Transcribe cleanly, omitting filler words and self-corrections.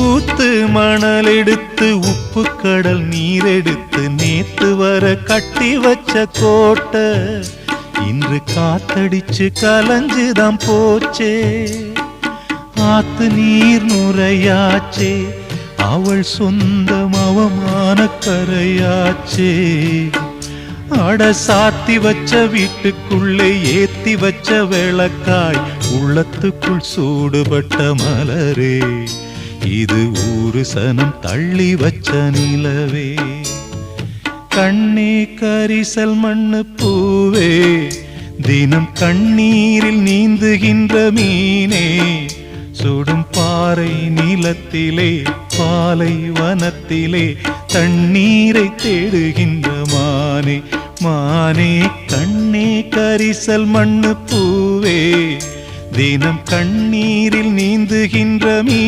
ஊத்து மணல் எடுத்து உப்பு கடல் நீர் எடுத்து நேத்து வர கட்டி வச்ச கோட்டை இன்று காத்தடிச்சு கலஞ்சுதான் போச்சே. ஆத்து நீர் நுரையாச்சே, அவள் சொந்தம் அவமான கரையாச்சே. அட சாத்தி வச்ச வீட்டுக்குள்ளே ஏத்தி வச்ச விளக்காய் உள்ளத்துக்குள் சூடுபட்ட மலரே, இது ஊரு சனம் தள்ளி வச்ச நிலவே. கண்ணே கரிசல் மண்ணு பூவே, தினம் கண்ணீரில் நீந்துகின்ற மீனே, சுடும் பாறை நிலத்திலே பாலை வனத்திலே தண்ணீரை தேடுகின்ற மானே. மானே கண்ணே கரிசல் மண்ணு பூவே, தினம் கண்ணீரில் நீந்துகின்ற மீ